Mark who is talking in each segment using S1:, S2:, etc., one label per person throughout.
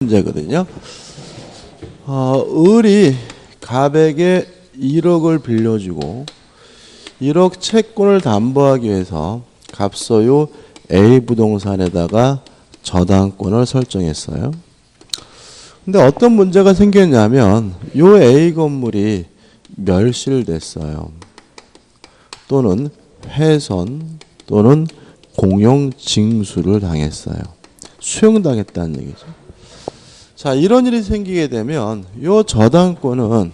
S1: 문제거든요. 을이 갑에게 1억을 빌려주고 1억 채권을 담보하기 위해서 갑소유 A 부동산에다가 저당권을 설정했어요. 근데 어떤 문제가 생겼냐면 요 A 건물이 멸실됐어요. 또는 훼손 또는 공용 징수를 당했어요. 수용당했다는 얘기죠. 자, 이런 일이 생기게 되면 요 저당권은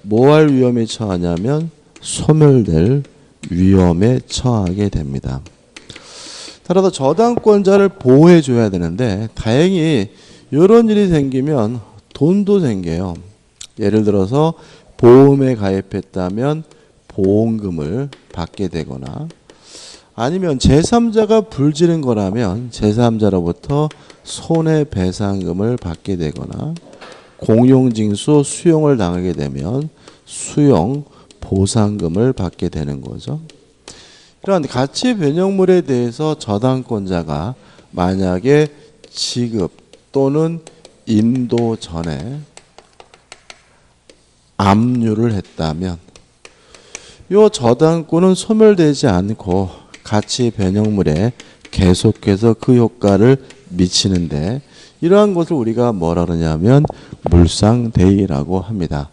S1: 뭐 할 위험에 처하냐면 소멸될 위험에 처하게 됩니다. 따라서 저당권자를 보호해 줘야 되는데 다행히 이런 일이 생기면 돈도 생겨요. 예를 들어서 보험에 가입했다면 보험금을 받게 되거나 아니면 제3자가 불지른 거라면 제3자로부터 손해배상금을 받게 되거나 공용징수 수용을 당하게 되면 수용 보상금을 받게 되는 거죠. 이러한 가치 변형물에 대해서 저당권자가 만약에 지급 또는 인도 전에 압류를 했다면 이 저당권은 소멸되지 않고 가치 변형물에 계속해서 그 효과를 미치는데 이러한 것을 우리가 뭐라 그러냐면 물상대의라고 합니다.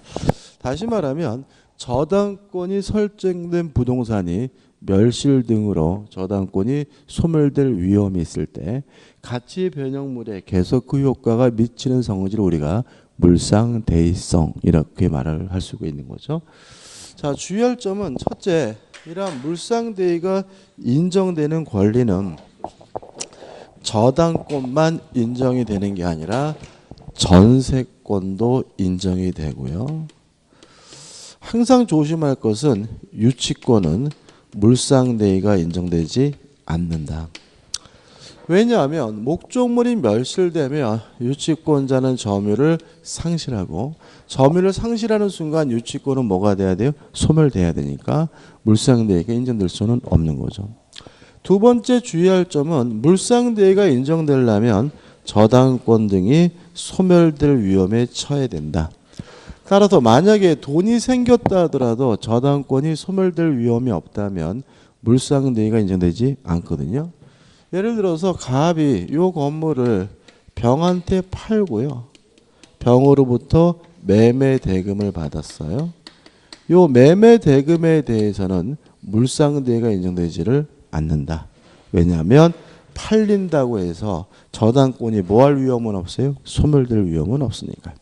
S1: 다시 말하면 저당권이 설정된 부동산이 멸실 등으로 저당권이 소멸될 위험이 있을 때 가치 변형물에 계속 그 효과가 미치는 성질을 우리가 물상대의성 이렇게 말을 할 수가 있는 거죠. 자, 주의할 점은 첫째, 이러한 물상대의가 인정되는 권리는 저당권만 인정이 되는 게 아니라 전세권도 인정이 되고요. 항상 조심할 것은 유치권은 물상대의가 인정되지 않는다. 왜냐하면 목적물이 멸실되면 유치권자는 점유를 상실하고 점유를 상실하는 순간 유치권은 뭐가 돼야 돼요? 소멸돼야 되니까 물상대의가 인정될 수는 없는 거죠. 두 번째 주의할 점은 물상대의가 인정되려면 저당권 등이 소멸될 위험에 처해야 된다. 따라서 만약에 돈이 생겼다 하더라도 저당권이 소멸될 위험이 없다면 물상대의가 인정되지 않거든요. 예를 들어서 갑이 이 건물을 병한테 팔고요. 병으로부터 매매 대금을 받았어요. 이 매매 대금에 대해서는 물상대의가 인정되지를 않는다. 왜냐하면 팔린다고 해서 저당권이 뭐 할 위험은 없어요? 소멸될 위험은 없으니까.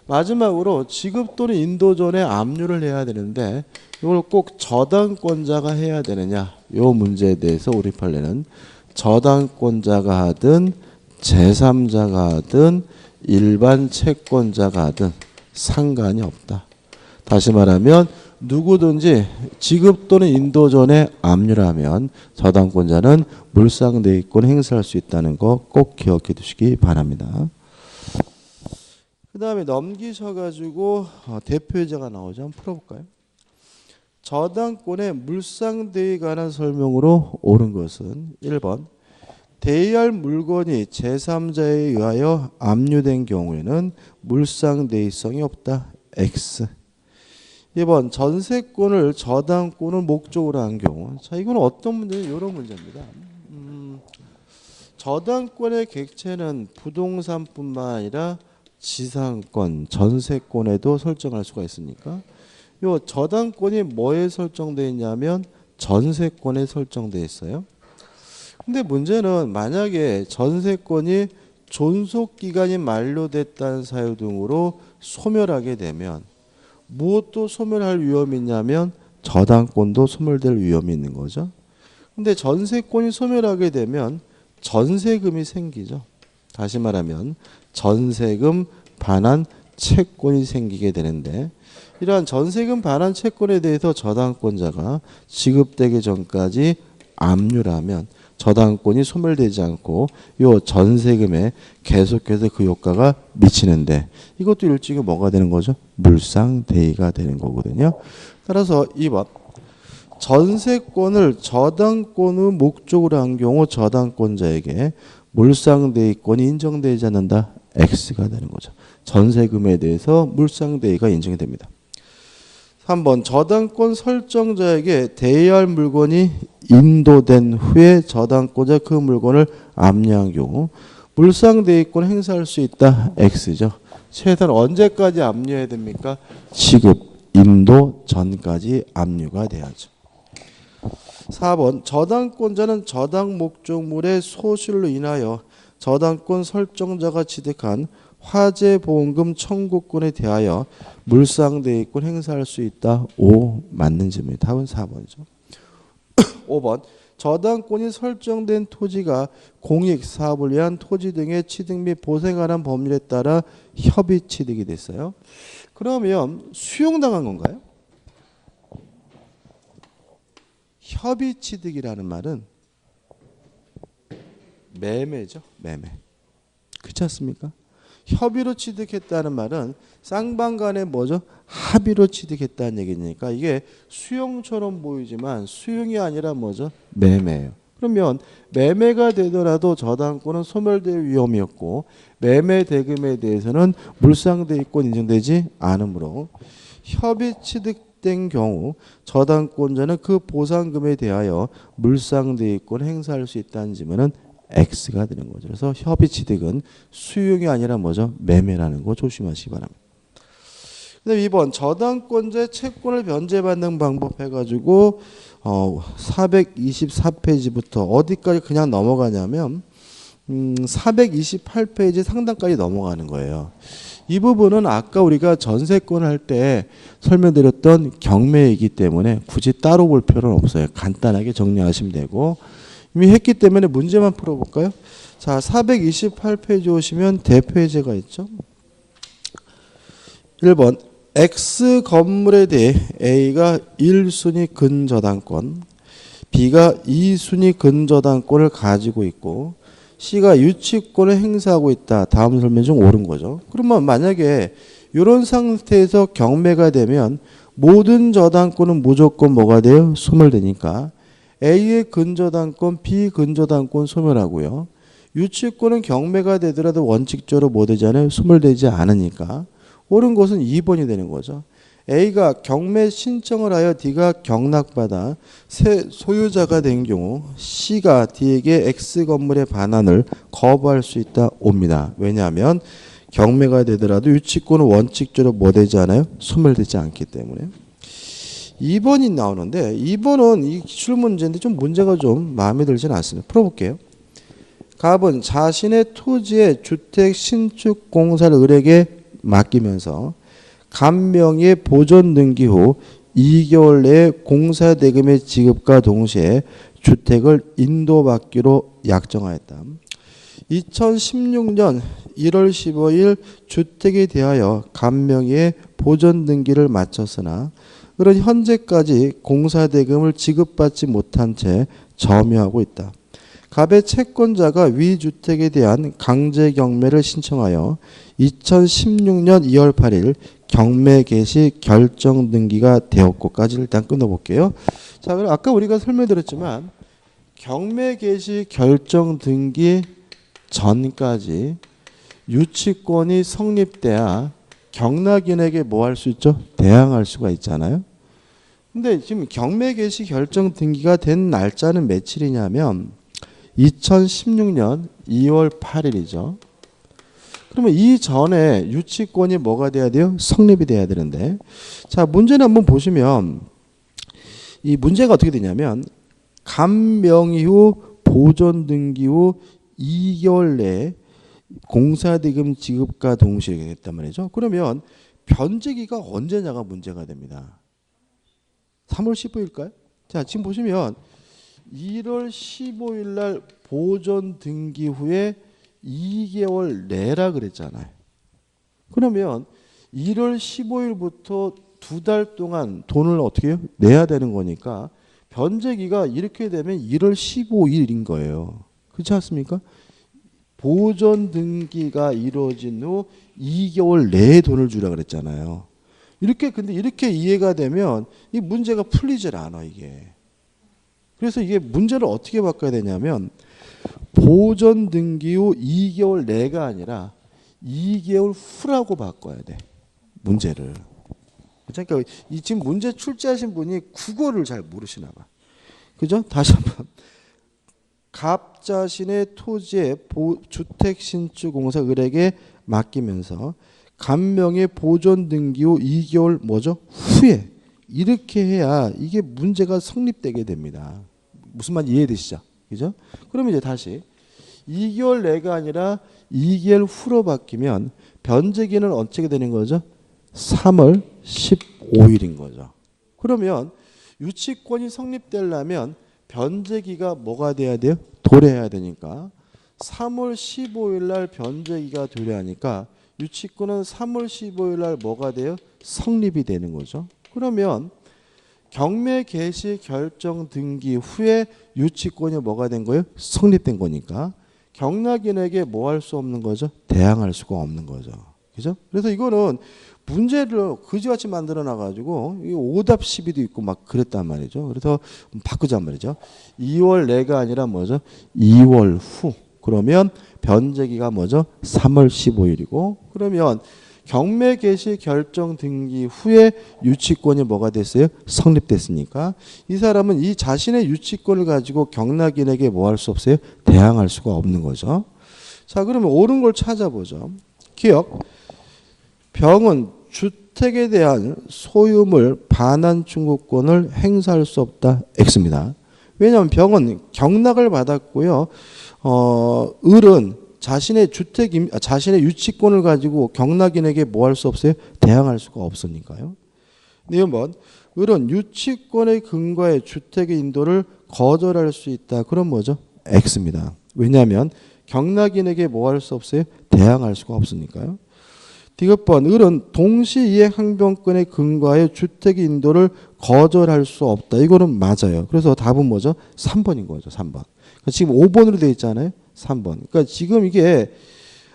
S1: 마지막으로 지급 또는 인도 전에 압류를 해야 되는데 이걸 꼭 저당권자가 해야 되느냐? 이 문제에 대해서 우리 판례는 저당권자가 하든 제3자가 하든 일반 채권자가 하든 상관이 없다. 다시 말하면 누구든지 지급 또는 인도 전에 압류를 하면 저당권자는 물상대의권 행사할 수 있다는 거 꼭 기억해 두시기 바랍니다. 그 다음에 넘기셔가지고 대표예제가 나오죠. 한번 풀어볼까요? 저당권의 물상대의에 관한 설명으로 옳은 것은 1번 대의할 물건이 제3자에 의하여 압류된 경우에는 물상대의성이 없다. X. 2번 전세권을 저당권을 목적으로 한 경우. 자, 이건 어떤 문제냐? 이런 문제입니다. 저당권의 객체는 부동산뿐만 아니라 지상권, 전세권에도 설정할 수가 있으니까 요 저당권이 뭐에 설정되어 있냐면 전세권에 설정되어 있어요. 근데 문제는 만약에 전세권이 존속기간이 만료됐다는 사유 등으로 소멸하게 되면 무엇도 소멸할 위험이 있냐면 저당권도 소멸될 위험이 있는 거죠. 근데 전세권이 소멸하게 되면 전세금이 생기죠. 다시 말하면 전세금 반환 채권이 생기게 되는데 이러한 전세금 반환 채권에 대해서 저당권자가 지급되기 전까지 압류하면 저당권이 소멸되지 않고 이 전세금에 계속해서 그 효과가 미치는데 이것도 일종의 뭐가 되는 거죠? 물상대의가 되는 거거든요. 따라서 2번 전세권을 저당권의 목적으로 한 경우 저당권자에게 물상대의권이 인정되지 않는다. X가 되는 거죠. 전세금에 대해서 물상대위가 인정이 됩니다. 3번 저당권 설정자에게 대여할 할 물건이 인도된 후에 저당권자 그 물건을 압류한 경우 물상대위권 행사할 수 있다. X죠. 최소한 언제까지 압류해야 됩니까? 지급 인도 전까지 압류가 돼야죠. 4번 저당권자는 저당 목적물의 소실로 인하여 저당권 설정자가 취득한 화재보험금 청구권에 대하여 물상대위권 행사할 수 있다. 5 맞는 질문입니다. 답은 4번이죠. 5번 저당권이 설정된 토지가 공익, 사업을 위한 토지 등의 취득 및 보생하는 법률에 따라 협의 취득이 됐어요. 그러면 수용당한 건가요? 협의 취득이라는 말은 매매죠. 매매. 그렇지 않습니까? 협의로 취득했다는 말은 쌍방 간에 뭐죠? 합의로 취득했다는 얘기니까 이게 수용처럼 보이지만 수용이 아니라 뭐죠? 매매예요. 그러면 매매가 되더라도 저당권은 소멸될 위험이 없고 매매 대금에 대해서는 물상대위권 인정되지 않으므로 협의 취득된 경우 저당권자는 그 보상금에 대하여 물상대위권 행사할 수 있다는 질문은 X가 되는 거죠. 그래서 협의 취득은 수용이 아니라 뭐죠? 매매라는 거 조심하시기 바랍니다. 그다음 2번 저당권자의 채권을 변제받는 방법 해가지고 424페이지부터 어디까지 그냥 넘어가냐면 428페이지 상단까지 넘어가는 거예요. 이 부분은 아까 우리가 전세권 할 때 설명드렸던 경매이기 때문에 굳이 따로 볼 필요는 없어요. 간단하게 정리하시면 되고 이미 했기 때문에 문제만 풀어볼까요? 자, 428페이지 오시면 대표예제가 있죠. 1번 X 건물에 대해 A가 1순위 근저당권, B가 2순위 근저당권을 가지고 있고 C가 유치권을 행사하고 있다. 다음 설명 중 옳은 거죠. 그러면 만약에 이런 상태에서 경매가 되면 모든 저당권은 무조건 뭐가 돼요? 소멸되니까 A의 근저당권, B 근저당권 소멸하고요. 유치권은 경매가 되더라도 원칙적으로 뭐 되지 않아요? 소멸되지 않으니까 옳은 것은 2번이 되는 거죠. A가 경매 신청을 하여 D가 경락받아 새 소유자가 된 경우 C가 D에게 X 건물의 반환을 거부할 수 있다. 옵니다. 왜냐하면 경매가 되더라도 유치권은 원칙적으로 뭐 되지 않아요? 소멸되지 않기 때문에. 2번이 나오는데 2번은 이 기출문제인데 좀 문제가 좀 마음에 들지는 않습니다. 풀어볼게요. 갑은 자신의 토지에 주택 신축 공사를 을에게 맡기면서 간명의 보존 등기 후 2개월 내에 공사 대금의 지급과 동시에 주택을 인도받기로 약정하였다. 2016년 1월 15일 주택에 대하여 간명의 보존 등기를 마쳤으나 그런 현재까지 공사대금을 지급받지 못한 채 점유하고 있다. 갑의 채권자가 위 주택에 대한 강제 경매를 신청하여 2016년 2월 8일 경매 개시 결정 등기가 되었고까지를 일단 끊어볼게요. 자, 그럼 아까 우리가 설명드렸지만 경매 개시 결정 등기 전까지 유치권이 성립돼야 경락인에게 뭐 할 수 있죠? 대항할 수가 있잖아요. 근데 지금 경매 개시 결정 등기가 된 날짜는 며칠이냐면 2016년 2월 8일이죠. 그러면 이 전에 유치권이 뭐가 돼야 돼요? 성립이 돼야 되는데. 자, 문제는 한번 보시면 이 문제가 어떻게 되냐면 간명 이후 보존 등기 후 2개월 내에 공사대금 지급과 동시에 됐단 말이죠. 그러면 변제기가 언제냐가 문제가 됩니다. 3월 15일일까요? 자, 지금 보시면 1월 15일 날 보존 등기 후에 2개월 내라 그랬잖아요. 그러면 1월 15일부터 2달 동안 돈을 어떻게 해요? 내야 되는 거니까 변제기가 이렇게 되면 1월 15일인 거예요. 그렇지 않습니까? 보존 등기가 이루어진 후 2개월 내에 돈을 주라 그랬잖아요. 근데 이렇게 이해가 되면 이 문제가 풀리질 않아, 이게. 그래서 이게 문제를 어떻게 바꿔야 되냐면 보존 등기 후 2개월 내가 아니라 2개월 후라고 바꿔야 돼. 문제를. 그러니까 이 지금 문제 출제하신 분이 국어를 잘 모르시나 봐. 그죠? 다시 한번. 갑 자신의 토지에 주택 신축 공사 을에게 맡기면서 갑명의 보존 등기 후 2개월 뭐죠? 후에 이렇게 해야 이게 문제가 성립되게 됩니다. 무슨 말 이해되시죠? 그죠? 그러면 이제 다시 2개월 내가 아니라 2개월 후로 바뀌면 변제기는 어떻게 되는 거죠? 3월 15일인 거죠. 그러면 유치권이 성립되려면 변제기가 뭐가 돼야 돼요? 도래해야 되니까 3월 15일 날 변제기가 도래하니까 유치권은 3월 15일 날 뭐가 돼요? 성립이 되는 거죠. 그러면 경매 개시 결정 등기 후에 유치권이 뭐가 된 거예요? 성립된 거니까 경락인에게 뭐 할 수 없는 거죠? 대항할 수가 없는 거죠. 그죠? 그래서 이거는 문제를 그지같이 만들어 놔가지고 오답 시비도 있고 막 그랬단 말이죠. 그래서 바꾸자 말이죠. 2월 내가 아니라 뭐죠? 2월 후. 그러면 변제기가 뭐죠? 3월 15일이고 그러면 경매 개시 결정 등기 후에 유치권이 뭐가 됐어요? 성립됐으니까 이 사람은 이 자신의 유치권을 가지고 경락인에게 뭐 할 수 없어요? 대항할 수가 없는 거죠. 자, 그러면 옳은 걸 찾아보죠. 기억. 병은 주택에 대한 소유물 반환 청구권을 행사할 수 없다. X입니다. 왜냐하면 병은 경락을 받았고요. 을은 자신의 자신의 유치권을 가지고 경락인에게 뭐 할 수 없어요? 대항할 수가 없으니까요. 네, 한번 을은 유치권의 근거에 주택의 인도를 거절할 수 있다. 그럼 뭐죠? X입니다. 왜냐하면 경락인에게 뭐 할 수 없어요? 대항할 수가 없으니까요. 디귿번 을은 동시이행 항변권의 근거에 주택의 인도를 거절할 수 없다. 이거는 맞아요. 그래서 답은 뭐죠? 3번인 거죠. 3번. 그러니까 지금 5번으로 되어 있잖아요. 3번. 그러니까 지금 이게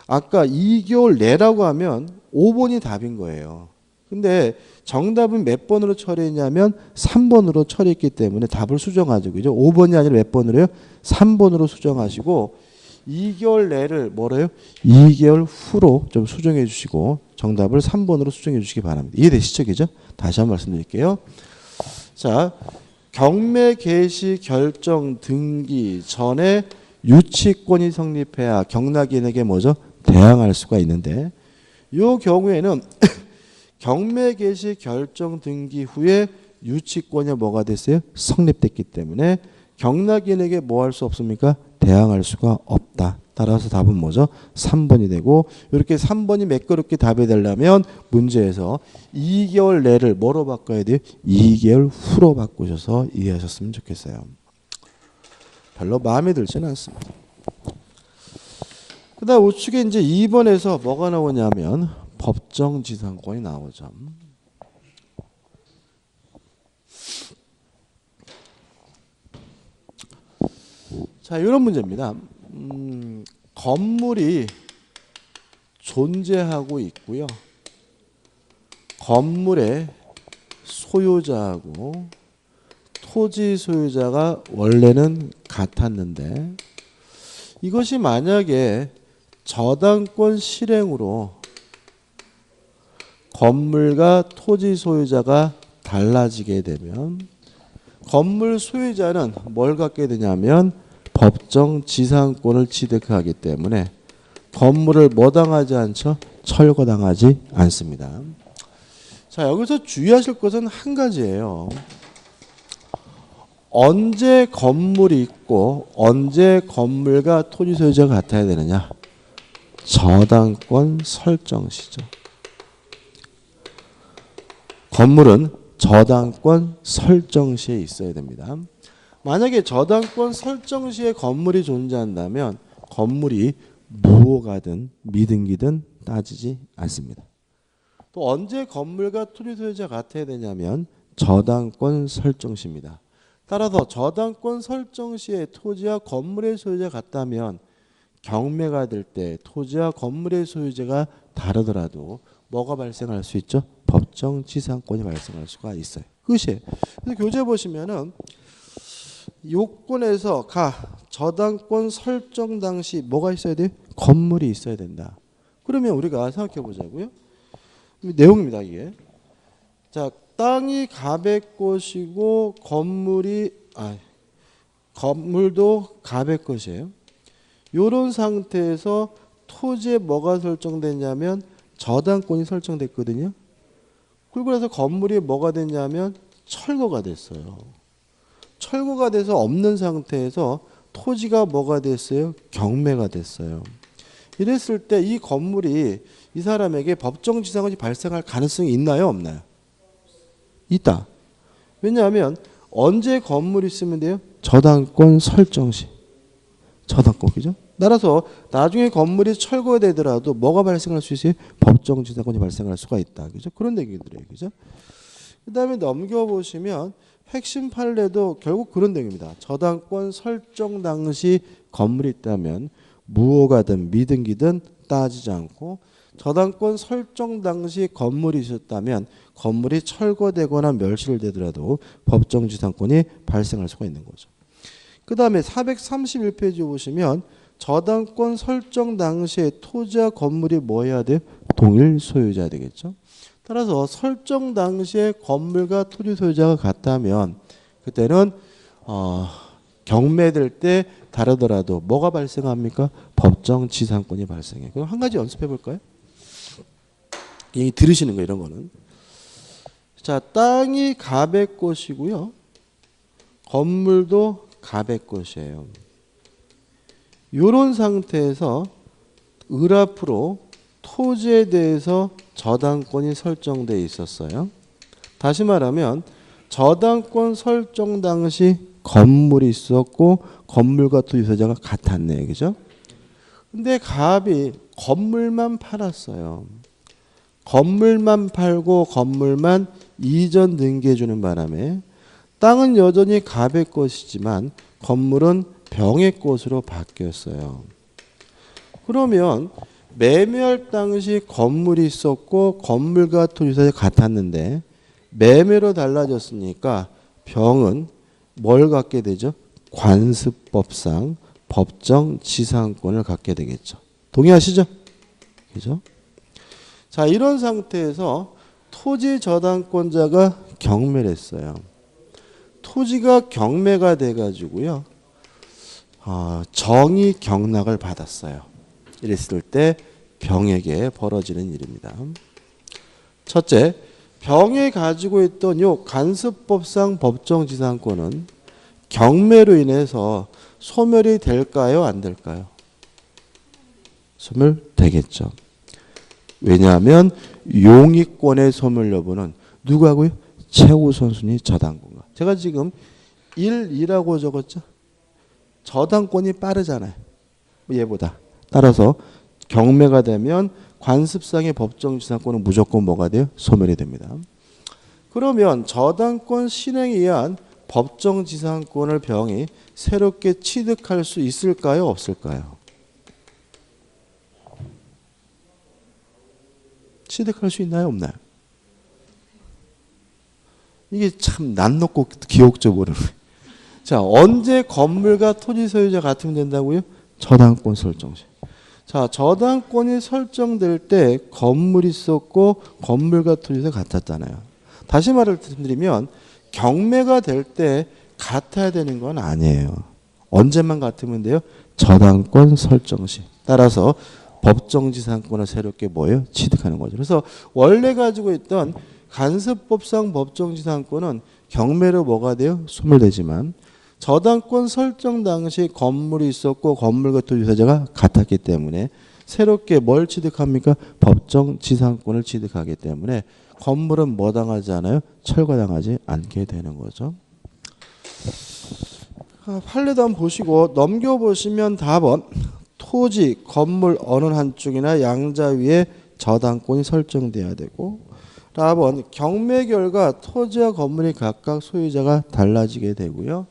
S1: 아까 2개월 내라고 하면 5번이 답인 거예요. 근데 정답은 몇 번으로 처리했냐면 3번으로 처리했기 때문에 답을 수정하죠. 그죠? 5번이 아니라 몇 번으로요? 3번으로 수정하시고 2개월 내를 뭐래요? 2개월 후로 좀 수정해 주시고 정답을 3번으로 수정해 주시기 바랍니다. 이해되시죠? 그죠? 다시 한번 말씀드릴게요. 자, 경매 개시 결정 등기 전에 유치권이 성립해야 경락인에게 뭐죠? 대항할 수가 있는데 이 경우에는 경매 개시 결정 등기 후에 유치권이 뭐가 됐어요? 성립됐기 때문에 경락인에게 뭐 할 수 없습니까? 대항할 수가 없다. 따라서 답은 뭐죠? 3번이 되고 이렇게 3번이 매끄럽게 답이 되려면 문제에서 2개월 내를 뭐로 바꿔야 돼요? 2개월 후로 바꾸셔서 이해하셨으면 좋겠어요. 별로 마음에 들지는 않습니다. 그 다음 우측에 이제 2번에서 뭐가 나오냐면 법정지상권이 나오죠. 자, 이런 문제입니다. 건물이 존재하고 있고요. 건물의 소유자하고 토지 소유자가 원래는 같았는데 이것이 만약에 저당권 실행으로 건물과 토지 소유자가 달라지게 되면 건물 소유자는 뭘 갖게 되냐면 법정 지상권을 취득하기 때문에 건물을 뭐 당하지 않죠? 철거당하지 않습니다. 자, 여기서 주의하실 것은 한 가지예요. 언제 건물이 있고 언제 건물과 토지 소유자가 같아야 되느냐? 저당권 설정 시죠. 건물은 저당권 설정 시에 있어야 됩니다. 만약에 저당권 설정 시에 건물이 존재한다면 건물이 무효가든 미등기든 따지지 않습니다. 또 언제 건물과 토지 소유자가 같아야 되냐면 저당권 설정 시입니다. 따라서 저당권 설정 시에 토지와 건물의 소유자가 같다면 경매가 될 때 토지와 건물의 소유자가 다르더라도 뭐가 발생할 수 있죠? 법정 지상권이 발생할 수가 있어요. 그것이에요. 그래서 교재 보시면은 요건에서 저당권 설정 당시 뭐가 있어야 돼요? 건물이 있어야 된다. 그러면 우리가 생각해 보자고요. 내용입니다, 이게. 자, 땅이 갑의 것이고 건물도 갑의 것이에요. 이런 상태에서 토지에 뭐가 설정됐냐면 저당권이 설정됐거든요. 그래서 건물이 뭐가 됐냐면 철거가 됐어요. 철거가 돼서 없는 상태에서 토지가 뭐가 됐어요? 경매가 됐어요. 이랬을 때 이 건물이 이 사람에게 법정지상권이 발생할 가능성이 있나요? 없나요? 있다. 왜냐하면 언제 건물이 있으면 돼요? 저당권 설정 시. 저당권, 그죠? 따라서 나중에 건물이 철거되더라도 뭐가 발생할 수 있어요? 법정지상권이 발생할 수가 있다. 그죠? 그런 얘기들이에요. 그죠? 그 다음에 넘겨보시면 핵심 판례도 결국 그런 내용입니다. 저당권 설정 당시 건물이 있다면 무효가든 미등기든 따지지 않고 저당권 설정 당시 건물이 있었다면 건물이 철거되거나 멸실 되더라도 법정지상권이 발생할 수가 있는 거죠. 그 다음에 431페이지 보시면 저당권 설정 당시에 토지와 건물이 뭐 해야 돼요? 동일 소유자 되겠죠. 따라서 설정 당시에 건물과 토지 소유자가 같다면 그때는 경매될 때 다르더라도 뭐가 발생합니까? 법정지상권이 발생해요. 그럼 한 가지 연습해 볼까요? 이 들으시는 거 이런 거는. 자, 땅이 갑의 것이고요. 건물도 갑의 것이에요. 이런 상태에서 을 앞으로 토지에 대해서 저당권이 설정돼 있었어요. 다시 말하면 저당권 설정 당시 건물이 있었고 건물과 토지 소유자가 같았네요. 그죠? 근데 갑이 건물만 팔았어요. 건물만 팔고 건물만 이전 등기해 주는 바람에 땅은 여전히 갑의 것이지만 건물은 병의 것으로 바뀌었어요. 그러면 매매할 당시 건물이 있었고 건물과 토지소유자가 같았는데 매매로 달라졌으니까 병은 뭘 갖게 되죠? 관습법상 법정지상권을 갖게 되겠죠. 동의하시죠? 그죠? 자, 이런 상태에서 토지 저당권자가 경매를 했어요. 토지가 경매가 돼가지고요. 정의 경락을 받았어요. 이랬을 때 병에게 벌어지는 일입니다. 첫째, 병에 가지고 있던 요 간습법상 법정지상권은 경매로 인해서 소멸이 될까요? 안 될까요? 소멸되겠죠. 왜냐하면 용익권의 소멸 여부는 누구하고요? 최우선순위 저당권과. 제가 지금 1이라고 적었죠. 저당권이 빠르잖아요. 얘보다. 따라서 경매가 되면 관습상의 법정지상권은 무조건 뭐가 돼요? 소멸이 됩니다. 그러면 저당권 실행에 의한 법정지상권을 병이 새롭게 취득할 수 있을까요? 없을까요? 취득할 수 있나요? 없나요? 이게 참 난 놓고 기억져 버리는 거예요. 자, 언제 건물과 토지 소유자 같으면 된다고요? 저당권 설정 시. 자, 저당권이 설정될 때 건물이 있었고 건물과 토지가 같았잖아요. 다시 말씀드리면 경매가 될 때 같아야 되는 건 아니에요. 언제만 같으면 돼요? 저당권 설정 시. 따라서 법정지상권을 새롭게 뭐예요? 취득하는 거죠. 그래서 원래 가지고 있던 간섭법상 법정지상권은 경매로 뭐가 돼요? 소멸되지만 저당권 설정 당시 건물이 있었고 건물과 토지 소유자가 같았기 때문에 새롭게 뭘 취득합니까? 법정지상권을 취득하기 때문에 건물은 뭐 당하지 않아요? 철거당하지 않게 되는 거죠. 판례도 한번 보시고 넘겨보시면 답은 토지, 건물 어느 한쪽이나 양자 위에 저당권이 설정돼야 되고 답은 경매 결과 토지와 건물이 각각 소유자가 달라지게 되고요.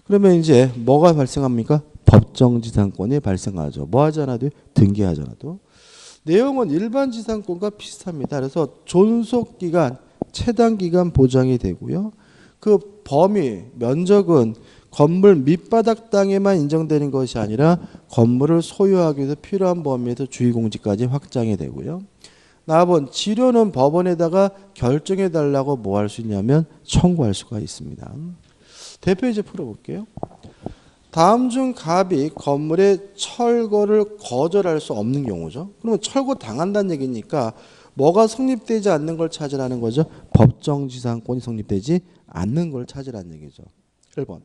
S1: 그러면 이제 뭐가 발생합니까? 법정지상권이 발생하죠. 뭐 하지 않아도 등기하지 않아도. 내용은 일반 지상권과 비슷합니다. 그래서 존속기간, 체당기간 보장이 되고요. 그 범위, 면적은 건물 밑바닥 땅에만 인정되는 것이 아니라 건물을 소유하기 위해서 필요한 범위에서 주의공지까지 확장이 되고요. 4번 지료는 법원에다가 결정해 달라고 뭐 할 수 있냐면 청구할 수가 있습니다. 대표 이제 풀어볼게요. 다음 중 갑이 건물의 철거를 거절할 수 없는 경우죠. 그러면 철거 당한다는 얘기니까 뭐가 성립되지 않는 걸 찾으라는 거죠. 법정지상권이 성립되지 않는 걸 찾으라는 얘기죠. 1번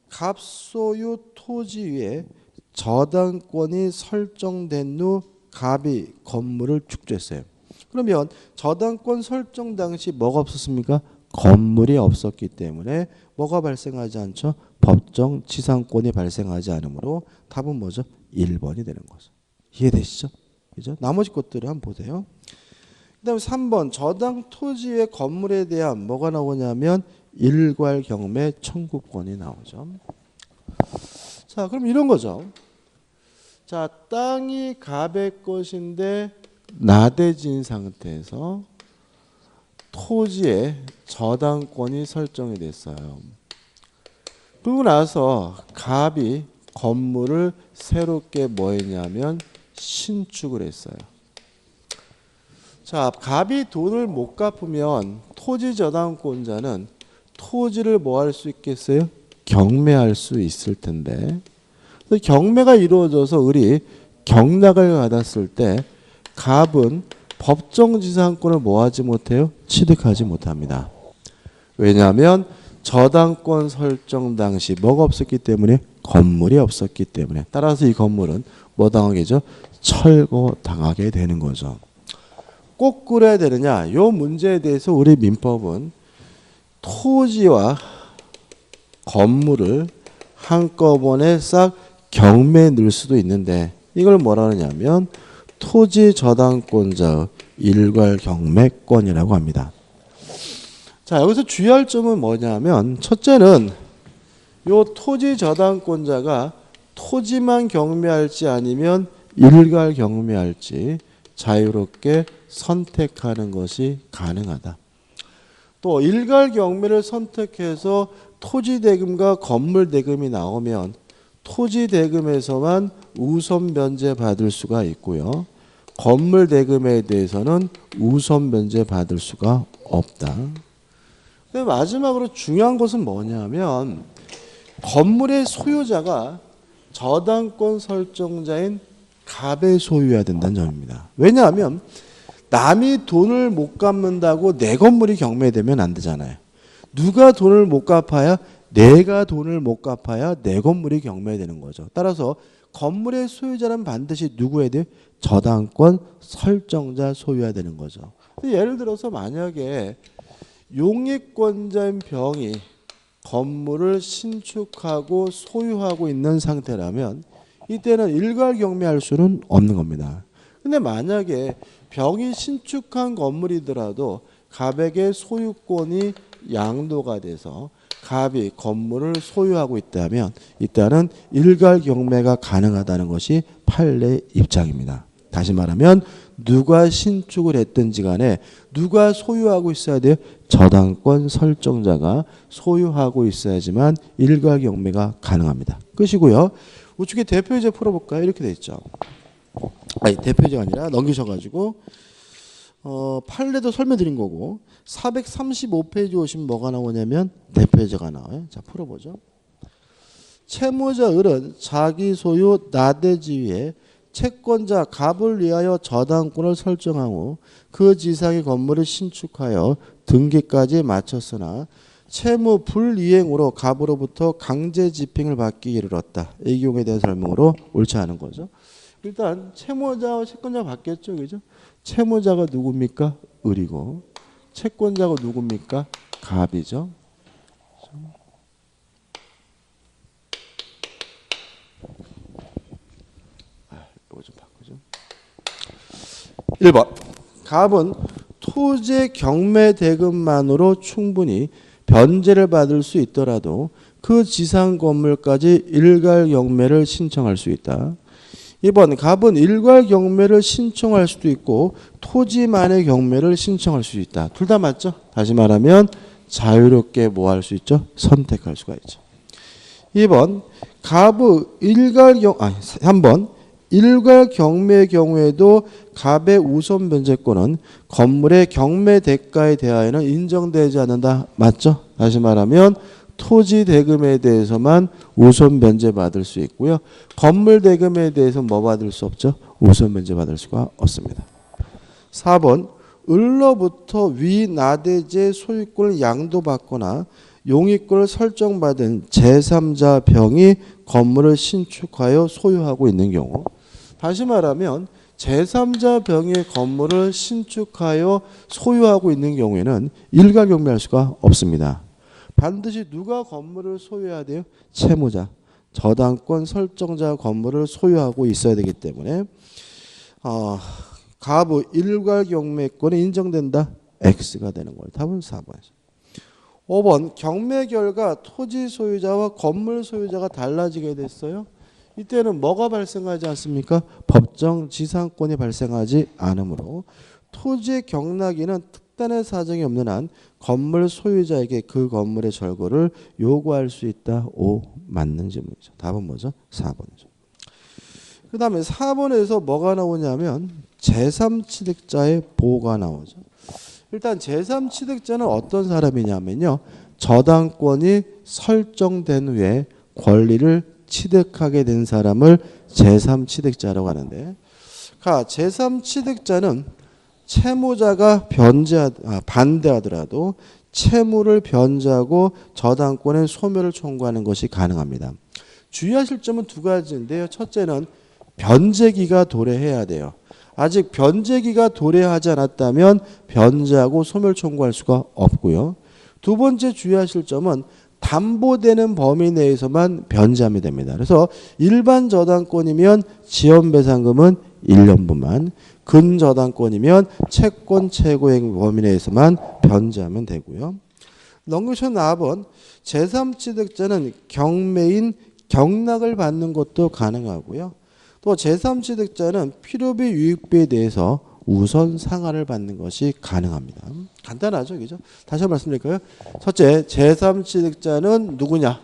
S1: 갑 소유 토지 위에 저당권이 설정된 후 갑이 건물을 축조했어요. 그러면 저당권 설정 당시 뭐가 없었습니까? 건물이 없었기 때문에 뭐가 발생하지 않죠? 법정 지상권이 발생하지 않으므로 답은 뭐죠? 1번이 되는 거죠. 이해되시죠? 그죠? 나머지 것들을 한번 보세요. 그다음에 3번 저당 토지의 건물에 대한 뭐가 나오냐면 일괄 경매 청구권이 나오죠. 자, 그럼 이런 거죠. 자, 땅이 갑의 것인데 나대진 상태에서 토지에 저당권이 설정이 됐어요. 그러고 나서 갑이 건물을 새롭게 뭐 했냐면 신축을 했어요. 자, 갑이 돈을 못 갚으면 토지 저당권자는 토지를 뭐 할 수 있겠어요? 경매할 수 있을 텐데, 경매가 이루어져서 우리 경락을 받았을 때 갑은 법정지상권을 뭐 하지 못해요? 취득하지 못합니다. 왜냐하면 저당권 설정 당시 뭐가 없었기 때문에? 건물이 없었기 때문에. 따라서 이 건물은 뭐 당하게죠? 철거당하게 되는 거죠. 꼭 그래야 되느냐? 이 문제에 대해서 우리 민법은 토지와 건물을 한꺼번에 싹 경매에 넣을 수도 있는데 이걸 뭐라 하느냐면 토지 저당권자의 일괄 경매권이라고 합니다. 자, 여기서 주의할 점은 뭐냐면 첫째는 요 토지 저당권자가 토지만 경매할지 아니면 일괄 경매할지 자유롭게 선택하는 것이 가능하다. 또 일괄 경매를 선택해서 토지 대금과 건물 대금이 나오면 토지 대금에서만 우선 면제 받을 수가 있고요. 건물 대금에 대해서는 우선 면제 받을 수가 없다. 근데 마지막으로 중요한 것은 뭐냐면 건물의 소유자가 저당권 설정자인 갑의 소유해야 된다는 점입니다. 왜냐하면 남이 돈을 못 갚는다고 내 건물이 경매되면 안 되잖아요. 누가 돈을 못 갚아야 내가 돈을 못 갚아야 내 건물이 경매되는 거죠. 따라서 건물의 소유자는 반드시 누구에 대해 저당권 설정자 소유해야 되는 거죠. 예를 들어서 만약에 용익권자인 병이 건물을 신축하고 소유하고 있는 상태라면 이때는 일괄 경매할 수는 없는 겁니다. 근데 만약에 병이 신축한 건물이더라도 갑에게 소유권이 양도가 돼서 갑이 건물을 소유하고 있다면 이때는 일괄 경매가 가능하다는 것이 판례 입장입니다. 다시 말하면 누가 신축을 했든지 간에 누가 소유하고 있어야 돼요? 저당권 설정자가 소유하고 있어야지만 일괄 경매가 가능합니다. 끝이고요. 우측에 대표이제 풀어볼까요? 이렇게 돼 있죠. 아니, 대표이제가 아니라 넘기셔가지고 판례도 설명드린 거고 435페이지 오시면 뭐가 나오냐면 대표이제가 나와요. 자, 풀어보죠. 채무자 을은 자기 소유 나대지 위에 채권자 갑을 위하여 저당권을 설정한 후 그 지상의 건물을 신축하여 등기까지 마쳤으나 채무 불이행으로 갑으로부터 강제 집행을 받기 이르렀다. 이 경우에 대한 설명으로 옳지 않은 거죠. 일단 채무자와 채권자가 바뀌었죠. 그죠? 채무자가 누굽니까? 을이고 채권자가 누굽니까? 갑이죠. 이거 좀 바꾸죠. 1번 갑은 토지 경매 대금만으로 충분히 변제를 받을 수 있더라도 그 지상 건물까지 일괄 경매를 신청할 수 있다. 2번 갑은 일괄 경매를 신청할 수도 있고 토지만의 경매를 신청할 수 있다. 둘 다 맞죠? 다시 말하면 자유롭게 뭐 할 수 있죠? 선택할 수가 있죠. 2번 갑의 일괄경 3번 일괄경매의 경우에도 갑의 우선 변제권은 건물의 경매 대가에 대하여는 인정되지 않는다. 맞죠? 다시 말하면 토지 대금에 대해서만 우선 변제 받을 수 있고요. 건물 대금에 대해서 뭐 받을 수 없죠? 우선 변제 받을 수가 없습니다. 4번 을로부터 위나대지의 소유권을 양도받거나 용익권을 설정받은 제3자 병이 건물을 신축하여 소유하고 있는 경우, 다시 말하면 제3자 병의 건물을 신축하여 소유하고 있는 경우에는 일괄경매할 수가 없습니다. 반드시 누가 건물을 소유해야 돼요? 채무자, 저당권 설정자 건물을 소유하고 있어야 되기 때문에 갑의 일괄경매권이 인정된다. X가 되는 거예요. 답은 4번이죠. 5번 경매 결과 토지 소유자와 건물 소유자가 달라지게 됐어요. 이때는 뭐가 발생하지 않습니까? 법정 지상권이 발생하지 않으므로 토지의 경락인은 특단의 사정이 없는 한 건물 소유자에게 그 건물의 절거를 요구할 수 있다. 5 맞는 질문이죠. 답은 뭐죠? 4번이죠. 그 다음에 4번에서 뭐가 나오냐면 제3취득자의 보호가 나오죠. 일단 제3취득자는 어떤 사람이냐면요. 저당권이 설정된 후에 권리를 취득하게 된 사람을 제3취득자라고 하는데, 제3취득자는 채무자가 반대하더라도 채무를 변제하고 저당권의 소멸을 청구하는 것이 가능합니다. 주의하실 점은 두 가지인데요. 첫째는 변제기가 도래해야 돼요. 아직 변제기가 도래하지 않았다면 변제하고 소멸 청구할 수가 없고요. 두 번째 주의하실 점은 담보되는 범위 내에서만 변제하면 됩니다. 그래서 일반 저당권이면 지연배상금은 1년분만, 근저당권이면 채권 최고액 범위 내에서만 변제하면 되고요. 넘겨서 4번 제3취득자는 경매인 경락을 받는 것도 가능하고요. 또 제3취득자는 필요비 유익비에 대해서 우선 상한을 받는 것이 가능합니다. 간단하죠, 그죠? 다시 한번 말씀드릴까요? 첫째, 제3취득자는 누구냐?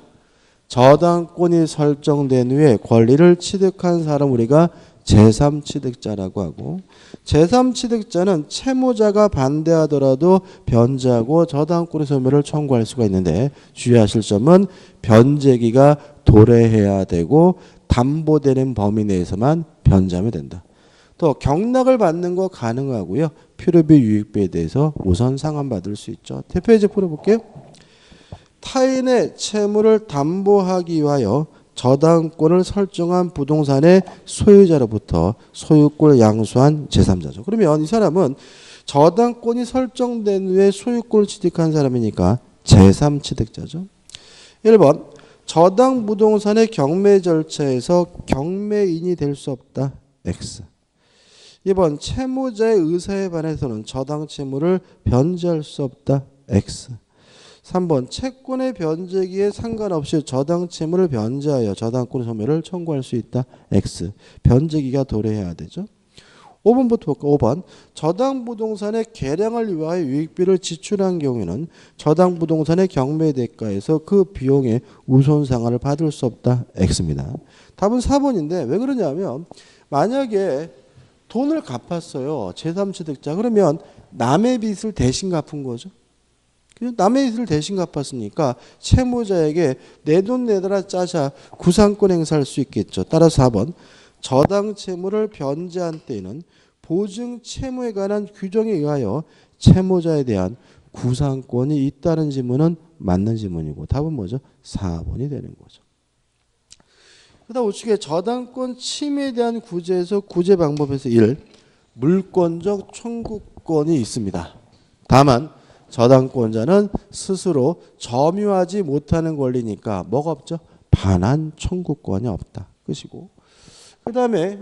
S1: 저당권이 설정된 후에 권리를 취득한 사람 우리가 제3취득자라고 하고, 제3취득자는 채무자가 반대하더라도 변제하고 저당권의 소멸을 청구할 수가 있는데, 주의하실 점은 변제기가 도래해야 되고 담보되는 범위 내에서만 변제하면 된다. 또 경락을 받는 거 가능하고요. 필요비 유익비에 대해서 우선 상환받을 수 있죠. 대표이제 풀어볼게요. 타인의 채무를 담보하기 위하여 저당권을 설정한 부동산의 소유자로부터 소유권을 양수한 제3자죠. 그러면 이 사람은 저당권이 설정된 후에 소유권을 취득한 사람이니까 제3취득자죠. 1번 저당 부동산의 경매 절차에서 경매인이 될 수 없다. X. 2번 채무자의 의사에 반해서는 저당 채무를 변제할 수 없다. X. 3번 채권의 변제기에 상관없이 저당 채무를 변제하여 저당권 소멸을 청구할 수 있다. X. 변제기가 도래해야 되죠. 5번부터 볼까? 5번 저당 부동산의 개량을 위하여 유익비를 지출한 경우에는 저당 부동산의 경매 대가에서 그 비용의 우선 상환을 받을 수 없다. X입니다. 답은 4번인데 왜 그러냐면 만약에 돈을 갚았어요. 제3취득자. 그러면 남의 빚을 대신 갚은 거죠. 남의 빚을 대신 갚았으니까 채무자에게 내 돈 내더라 짜자 구상권 행사할 수 있겠죠. 따라서 4번 저당 채무를 변제한 때에는 보증 채무에 관한 규정에 의하여 채무자에 대한 구상권이 있다는 지문은 맞는 지문이고 답은 뭐죠? 4번이 되는 거죠. 그다음 우측에 저당권 침해에 대한 구제에서 구제 방법에서 1. 물권적 청구권이 있습니다. 다만 저당권자는 스스로 점유하지 못하는 권리니까 뭐가 없죠? 반환 청구권이 없다. 끝이고. 그 다음에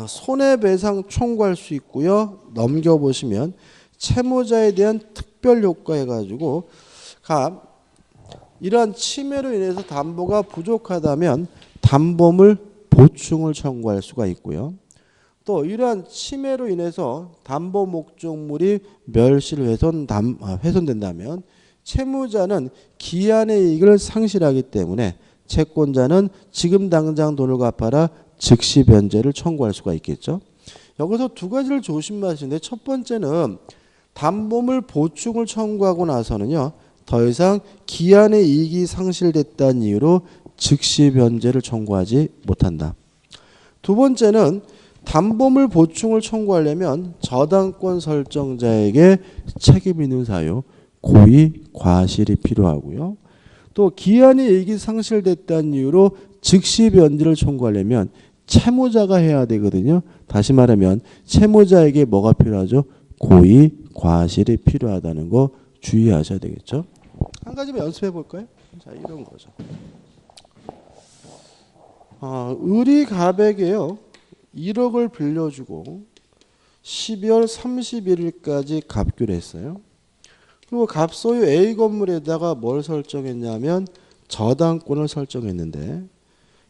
S1: 손해배상 청구할 수 있고요. 넘겨보시면 채무자에 대한 특별 효과 해가지고 이러한 침해로 인해서 담보가 부족하다면 담보물 보충을 청구할 수가 있고요. 또 이러한 침해로 인해서 담보 목적물이 멸실 훼손된다면 채무자는 기한의 이익을 상실하기 때문에 채권자는 지금 당장 돈을 갚아라 즉시 변제를 청구할 수가 있겠죠. 여기서 두 가지를 조심하시는데 첫 번째는 담보물 보충을 청구하고 나서는요. 더 이상 기한의 이익이 상실됐다는 이유로 즉시 변제를 청구하지 못한다. 두 번째는 담보물 보충을 청구하려면 저당권 설정자에게 책임 있는 사유, 고의, 과실이 필요하고요. 또 기한의 이익이 상실됐다는 이유로 즉시 변제를 청구하려면 채무자가 해야 되거든요. 다시 말하면 채무자에게 뭐가 필요하죠? 고의, 과실이 필요하다는 거 주의하셔야 되겠죠. 한 가지만 연습해 볼까요? 자, 이런 거죠. 을이 갑에게요 1억을 빌려주고 12월 31일까지 갑기로 했어요. 그리고 갑 소유 A 건물에다가 뭘 설정했냐면 저당권을 설정했는데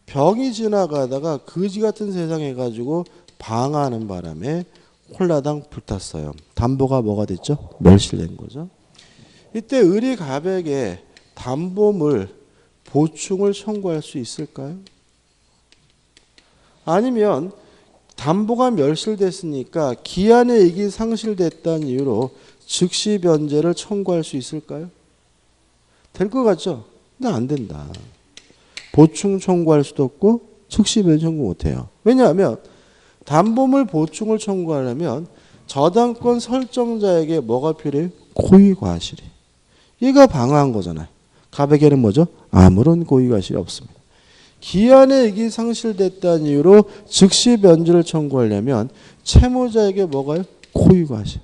S1: 병이 지나가다가 거지 같은 세상 해가지고 방화하는 바람에 홀라당 불탔어요. 담보가 뭐가 됐죠? 멸실된 거죠. 이때 을이 갑에게 담보물 보충을 청구할 수 있을까요? 아니면 담보가 멸실됐으니까 기한의 이익이 상실됐다는 이유로 즉시 변제를 청구할 수 있을까요? 될 것 같죠? 근데 안 된다. 보충 청구할 수도 없고 즉시 변제 청구 못해요. 왜냐하면 담보물 보충을 청구하려면 저당권 설정자에게 뭐가 필요해요? 고의 과실이. 얘가 방어한 거잖아요. 갑에게는 뭐죠? 아무런 고의 과실이 없습니다. 기한의 이익이 상실됐다는 이유로 즉시 변제를 청구하려면 채무자에게 뭐가요? 고의 과실.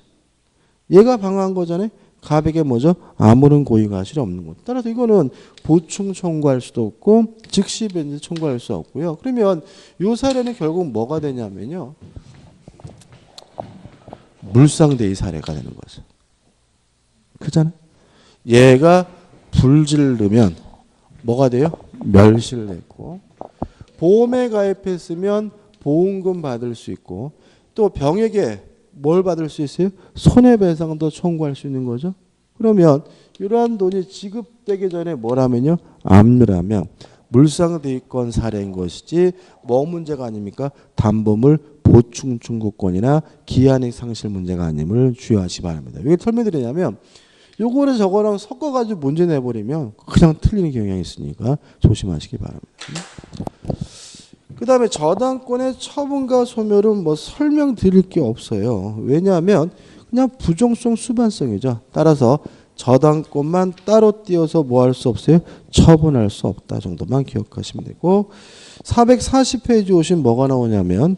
S1: 얘가 방어한 거잖아요. 갑에게 뭐죠? 아무런 고의 과실이 없는 것. 따라서 이거는 보충 청구할 수도 없고 즉시 변제 청구할 수 없고요. 그러면 이 사례는 결국 뭐가 되냐면요. 물상대의 사례가 되는 거죠. 그잖아요. 얘가 불질르면 뭐가 돼요? 멸실됐고 보험에 가입했으면 보험금 받을 수 있고 또 병에게 뭘 받을 수 있어요? 손해배상도 청구할 수 있는 거죠. 그러면 이러한 돈이 지급되기 전에 뭐라면요? 압류라면 물상대위권 사례인 것이지 뭐 문제가 아닙니까? 담보물 보충 청구권이나 기한의 상실 문제가 아님을 주의하시 바랍니다. 왜 설명드리냐면 요거를 저거랑 섞어가지고 문제 내버리면 그냥 틀리는 경향이 있으니까 조심하시기 바랍니다. 그 다음에 저당권의 처분과 소멸은 뭐 설명드릴 게 없어요. 왜냐하면 그냥 부종성 수반성이죠. 따라서 저당권만 따로 띄어서 뭐 할 수 없어요? 처분할 수 없다 정도만 기억하시면 되고 440페이지 오신 뭐가 나오냐면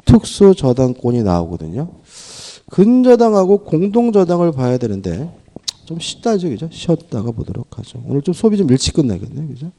S1: 특수 저당권이 나오거든요. 근저당하고 공동저당을 봐야 되는데 좀 쉽다죠, 그죠? 쉬었다가 보도록 하죠. 오늘 좀 수업이 좀 일찍 끝나겠네요, 그죠?